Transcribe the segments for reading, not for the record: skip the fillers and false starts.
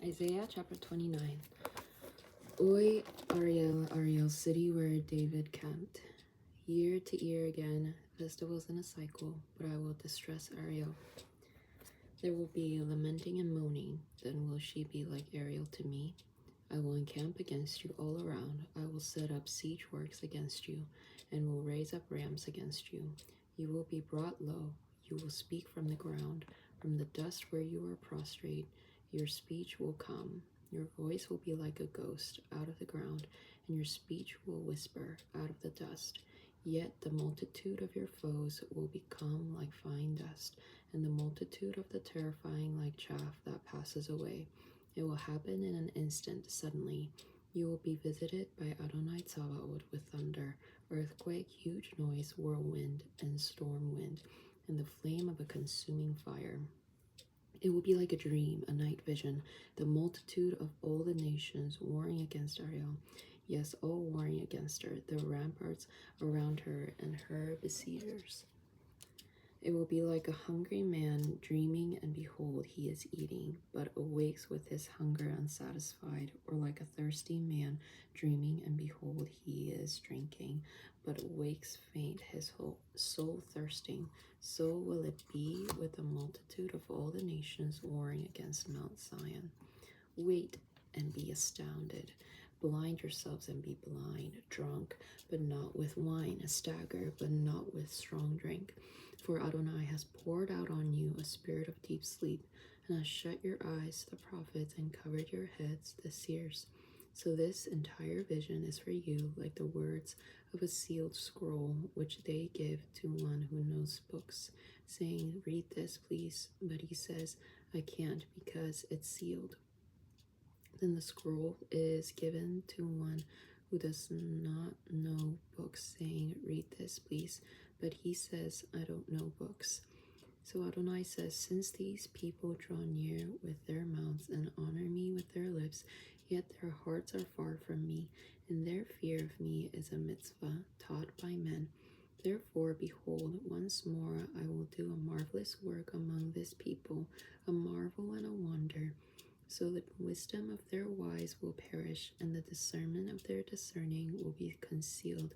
Isaiah chapter 29. Oi, Ariel, Ariel, city where David camped. Year to year again, festivals in a cycle, but I will distress Ariel. There will be lamenting and moaning, then will she be like Ariel to me. I will encamp against you all around. I will set up siege works against you, and will raise up rams against you. You will be brought low. You will speak from the ground, from the dust where you are prostrate. Your speech will come. Your voice will be like a ghost out of the ground, and your speech will whisper out of the dust. Yet the multitude of your foes will become like fine dust, and the multitude of the terrifying like chaff that passes away. It will happen in an instant, suddenly. You will be visited by Adonai Tsabaoth with thunder, earthquake, huge noise, whirlwind, and storm wind, and the flame of a consuming fire. It will be like a dream, a night vision, the multitude of all the nations warring against Ariel. Yes, all warring against her, the ramparts around her and her besiegers. It will be like a hungry man dreaming, and behold, he is eating, but awakes with his hunger unsatisfied, or like a thirsty man dreaming, and behold, he is drinking, but awakes faint, his whole soul thirsting. So will it be with the multitude of all the nations warring against Mount Zion. Wait and be astounded. Blind yourselves and be blind, drunk, but not with wine, stagger, but not with strong drink. For Adonai has poured out on you a spirit of deep sleep, and has shut your eyes, the prophets, and covered your heads, the seers. So this entire vision is for you like the words of a sealed scroll, which they give to one who knows books, saying, read this, please. But he says, I can't because it's sealed. Then the scroll is given to one who does not know books, saying, read this, please. But he says, I don't know books. So Adonai says, since these people draw near with their mouths and honor me with their lips, yet their hearts are far from me, and their fear of me is a mitzvah taught by men. Therefore, behold, once more I will do a marvelous work among this people, a marvel and a wonder. So the wisdom of their wise will perish, and the discernment of their discerning will be concealed.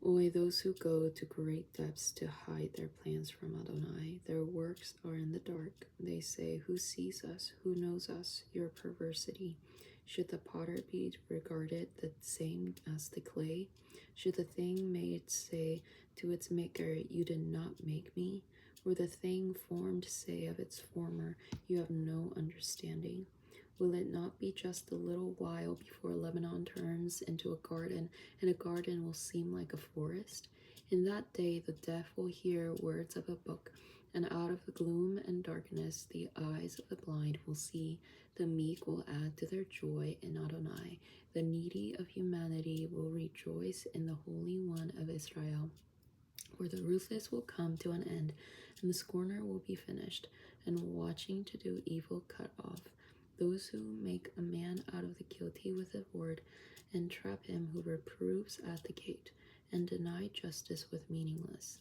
Oi, those who go to great depths to hide their plans from Adonai. Their works are in the dark. They say, who sees us? Who knows us? Your perversity. Should the potter be regarded the same as the clay? Should the thing made say to its maker, you did not make me? Or the thing formed say of its former, you have no understanding? Will it not be just a little while before Lebanon turns into a garden, and a garden will seem like a forest? In that day the deaf will hear words of a book, and out of the gloom and darkness the eyes of the blind will see. The meek will add to their joy in Adonai. The needy of humanity will rejoice in the Holy One of Israel. For the ruthless will come to an end, and the scorner will be finished, and watching to do evil cut off. Those who make a man out of the guilty with a word, and trap him who reproves at the gate, and deny justice with meaningless.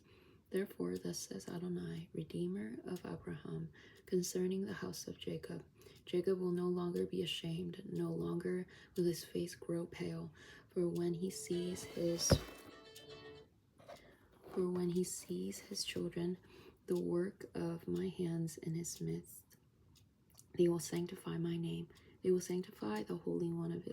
Therefore, thus says Adonai, Redeemer of Abraham, concerning the house of Jacob. Jacob will no longer be ashamed, no longer will his face grow pale, for when he sees his children, the work of my hands in his midst, they will sanctify my name. They will sanctify the Holy One of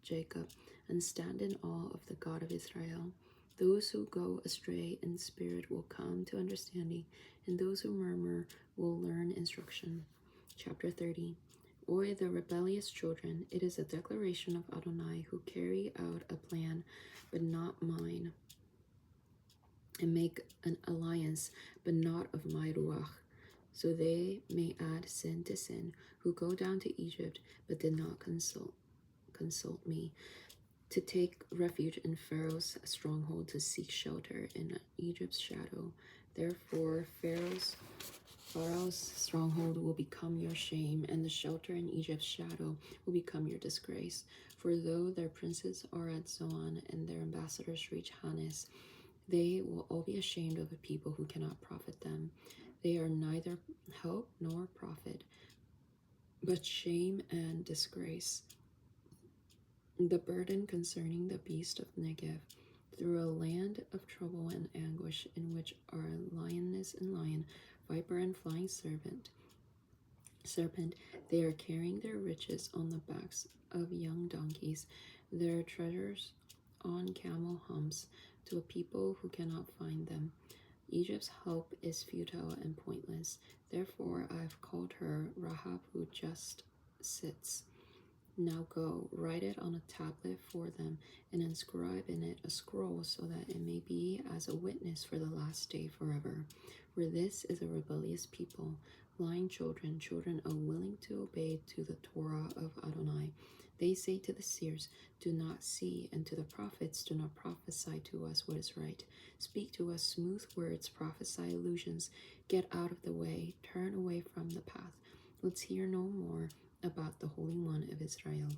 Jacob, and stand in awe of the God of Israel. Those who go astray in spirit will come to understanding, and those who murmur will learn instruction. Chapter 30. Oi, the rebellious children, it is a declaration of Adonai, who carry out a plan, but not mine, and make an alliance, but not of my ruach, so they may add sin to sin, who go down to Egypt, but did not consult me, to take refuge in Pharaoh's stronghold, to seek shelter in Egypt's shadow. Therefore, Pharaoh's stronghold will become your shame, and the shelter in Egypt's shadow will become your disgrace. For though their princes are at Zoan, and their ambassadors reach Hanes, they will all be ashamed of a people who cannot profit them. They are neither help nor profit, but shame and disgrace. The burden concerning the beast of Negev, through a land of trouble and anguish, in which are lioness and lion, viper and flying serpent, they are carrying their riches on the backs of young donkeys, their treasures on camel humps, to a people who cannot find them. Egypt's hope is futile and pointless. Therefore I have called her Rahab, who just sits. Now go, write it on a tablet for them, and inscribe in it a scroll, so that it may be as a witness for the last day forever. For this is a rebellious people, lying children, children unwilling to obey to the Torah of Adonai. They say to the seers, do not see, and to the prophets, do not prophesy to us what is right. Speak to us smooth words, prophesy illusions. Get out of the way, turn away from the path. Let's hear no more about the Holy One of Israel.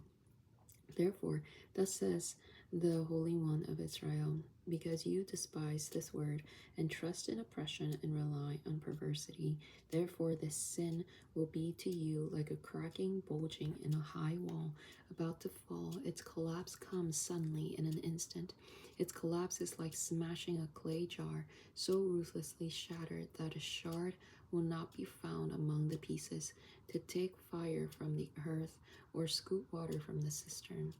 Therefore, thus says the Holy One of Israel, because you despise this word, and trust in oppression, and rely on perversity, therefore this sin will be to you like a cracking, bulging in a high wall, about to fall. Its collapse comes suddenly in an instant. Its collapse is like smashing a clay jar, so ruthlessly shattered that a shard will not be found among the pieces, to take fire from the earth, or scoop water from the cistern.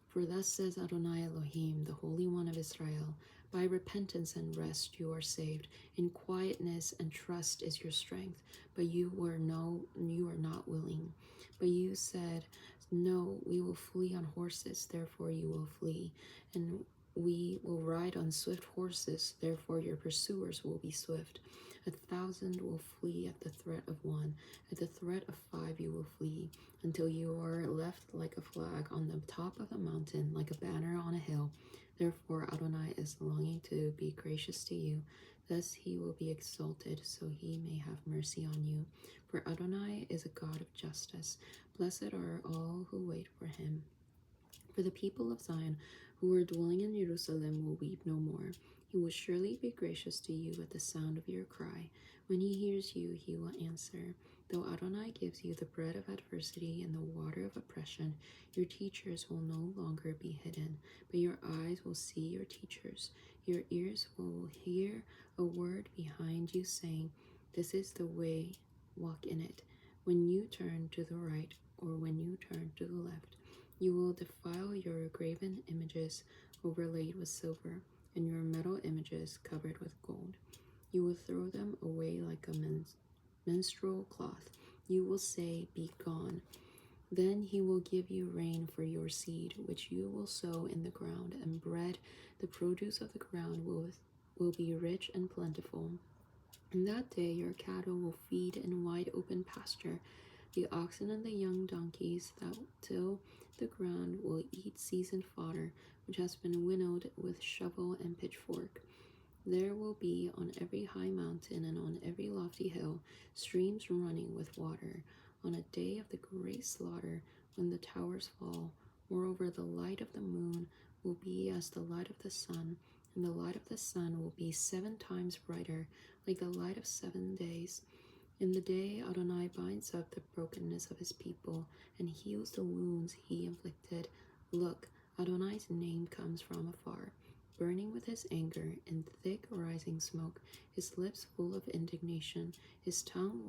For thus says Adonai Elohim, the Holy One of Israel, by repentance and rest you are saved, in quietness and trust is your strength. But you are not willing. But you said, no, we will flee on horses, therefore you will flee, and we will ride on swift horses, therefore your pursuers will be swift. 1,000 will flee at the threat of one, at the threat of 5 you will flee, until you are left like a flag on the top of a mountain, like a banner on a hill. Therefore Adonai is longing to be gracious to you, thus he will be exalted, so he may have mercy on you. For Adonai is a God of justice. Blessed are all who wait for him. For the people of Zion who are dwelling in Jerusalem will weep no more. He will surely be gracious to you at the sound of your cry. When he hears you, he will answer. Though Adonai gives you the bread of adversity and the water of oppression, your teachers will no longer be hidden, but your eyes will see your teachers. Your ears will hear a word behind you saying, this is the way, walk in it. When you turn to the right or when you turn to the left, you will defile your graven images overlaid with silver, and your metal images covered with gold. You will throw them away like a menstrual cloth. You will say, be gone. Then he will give you rain for your seed, which you will sow in the ground, and bread, the produce of the ground, will be rich and plentiful. In that day your cattle will feed in wide open pasture. The oxen and the young donkeys that till the ground will eat seasoned fodder, which has been winnowed with shovel and pitchfork. There will be on every high mountain and on every lofty hill streams running with water, on a day of the great slaughter, when the towers fall. Moreover, the light of the moon will be as the light of the sun, and the light of the sun will be 7 times brighter, like the light of 7 days. In the day Adonai binds up the brokenness of his people and heals the wounds he inflicted. Look, Adonai's name comes from afar, burning with his anger in thick rising smoke, his lips full of indignation, his tongue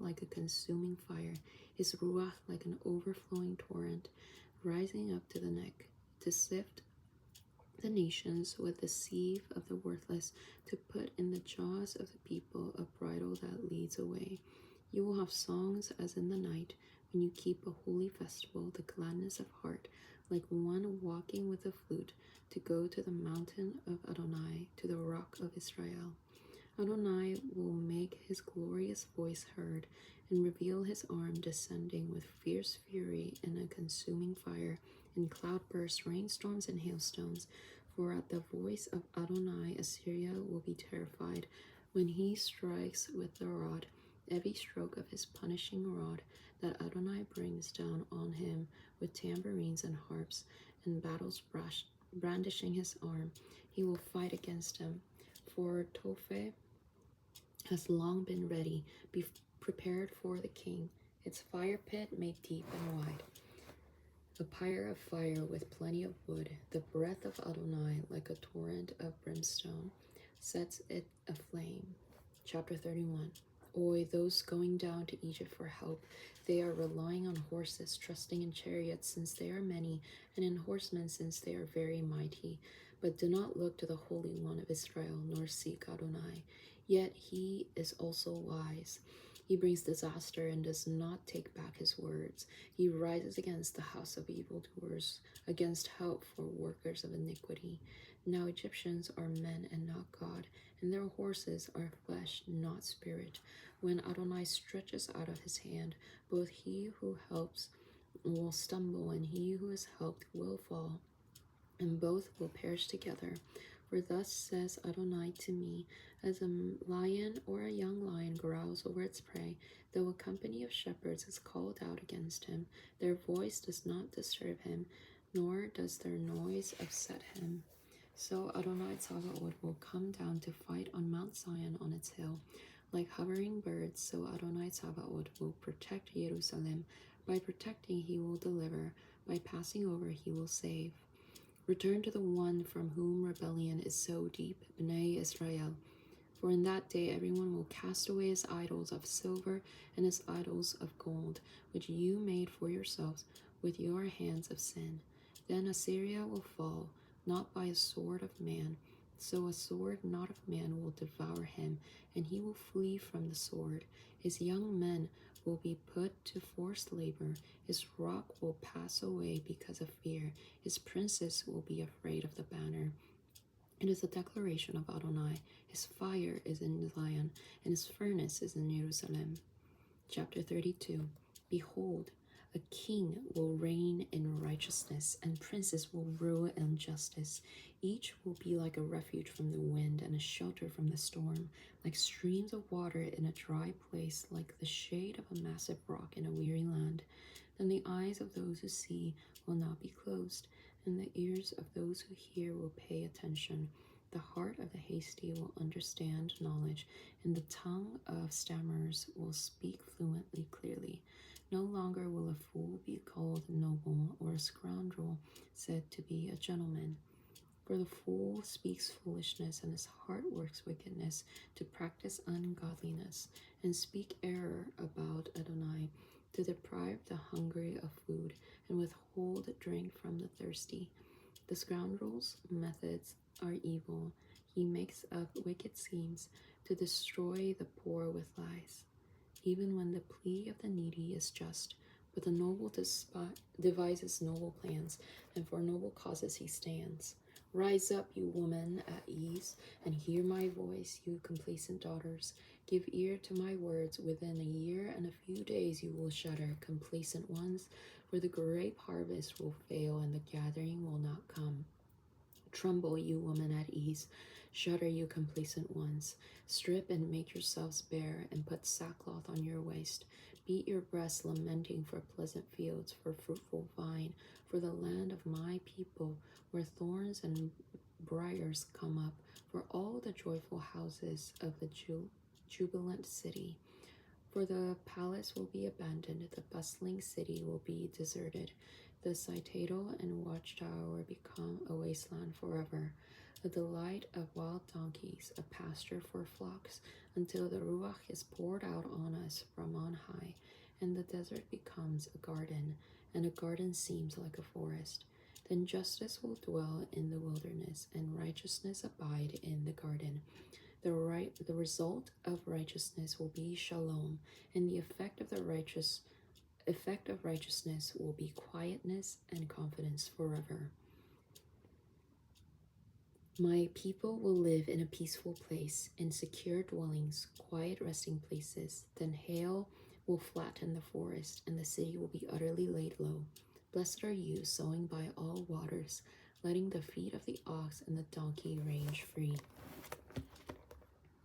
like a consuming fire, his ruach like an overflowing torrent, rising up to the neck, to sift the nations with the sieve of the worthless, to put in the jaws of the people a bridle that leads away. You will have songs as in the night, when you keep a holy festival, the gladness of heart, like one walking with a flute, to go to the mountain of Adonai, to the rock of Israel. Adonai will make his glorious voice heard, and reveal his arm descending with fierce fury in a consuming fire, in cloudbursts, rainstorms, and hailstones. For at the voice of Adonai Assyria will be terrified, when he strikes with the rod, every stroke of his punishing rod that Adonai brings down on him with tambourines and harps, and battles brandishing his arm. He will fight against him. For Tophet has long been ready, prepared for the king. its fire pit made deep and wide, a pyre of fire with plenty of wood. The breath of Adonai, like a torrent of brimstone, sets it aflame. Chapter 31. Oi, those going down to Egypt for help, they are relying on horses, trusting in chariots since they are many, and in horsemen since they are very mighty. But do not look to the Holy One of Israel, nor seek Adonai. Yet he is also wise. He brings disaster and does not take back his words. He rises against the house of evildoers, against help for workers of iniquity. Now Egyptians are men and not God, and their horses are flesh, not spirit. When Adonai stretches out of his hand, both he who helps will stumble, and he who is helped will fall, and both will perish together. For thus says Adonai to me, as a lion or a young lion growls over its prey, though a company of shepherds is called out against him, their voice does not disturb him, nor does their noise upset him. So Adonai Tzavaot will come down to fight on Mount Zion on its hill. Like hovering birds, so Adonai Tzavaot will protect Jerusalem. By protecting he will deliver, by passing over he will save. Return to the one from whom rebellion is so deep, Bnei Israel. For in that day everyone will cast away his idols of silver and his idols of gold, which you made for yourselves with your hands of sin. Then Assyria will fall, not by a sword of man, so a sword not of man will devour him, and he will flee from the sword. His young men will be put to forced labor. His rock will pass away because of fear. His princes will be afraid of the banner. It is a declaration of Adonai. His fire is in Zion, and his furnace is in Jerusalem. Chapter 32. Behold, a king will reign in righteousness, and princes will rule in justice. Each will be like a refuge from the wind and a shelter from the storm, like streams of water in a dry place, like the shade of a massive rock in a weary land. Then the eyes of those who see will not be closed, and the ears of those who hear will pay attention. The heart of the hasty will understand knowledge, and the tongue of stammerers will speak fluently clearly. No longer will a fool be called noble, or a scoundrel said to be a gentleman. For the fool speaks foolishness, and his heart works wickedness, to practice ungodliness, and speak error about Adonai, to deprive the hungry of food, and withhold drink from the thirsty. The scoundrel's methods are evil. He makes up wicked schemes to destroy the poor with lies. Even when the plea of the needy is just, but the noble devises noble plans, and for noble causes he stands. Rise up, you women at ease, and hear my voice, you complacent daughters. Give ear to my words. Within a year and a few days you will shudder, complacent ones, for the grape harvest will fail, and the gathering will not come. Tremble, you women at ease. Shudder, you complacent ones. Strip and make yourselves bare, and put sackcloth on your waist. Beat your breasts, lamenting for pleasant fields, for fruitful vine, for the land of my people, where thorns and briars come up, for all the joyful houses of the jubilant city. For the palace will be abandoned, the bustling city will be deserted. The citadel and watchtower become a wasteland forever, a delight of wild donkeys, a pasture for flocks, until the Ruach is poured out on us from on high, and the desert becomes a garden, and a garden seems like a forest. Then justice will dwell in the wilderness, and righteousness abide in the garden. The result of righteousness will be shalom, and the effect of righteousness will be quietness and confidence forever. My people will live in a peaceful place, in secure dwellings, quiet resting places. Then hail will flatten the forest, and the city will be utterly laid low. Blessed are you, sowing by all waters, letting the feet of the ox and the donkey range free.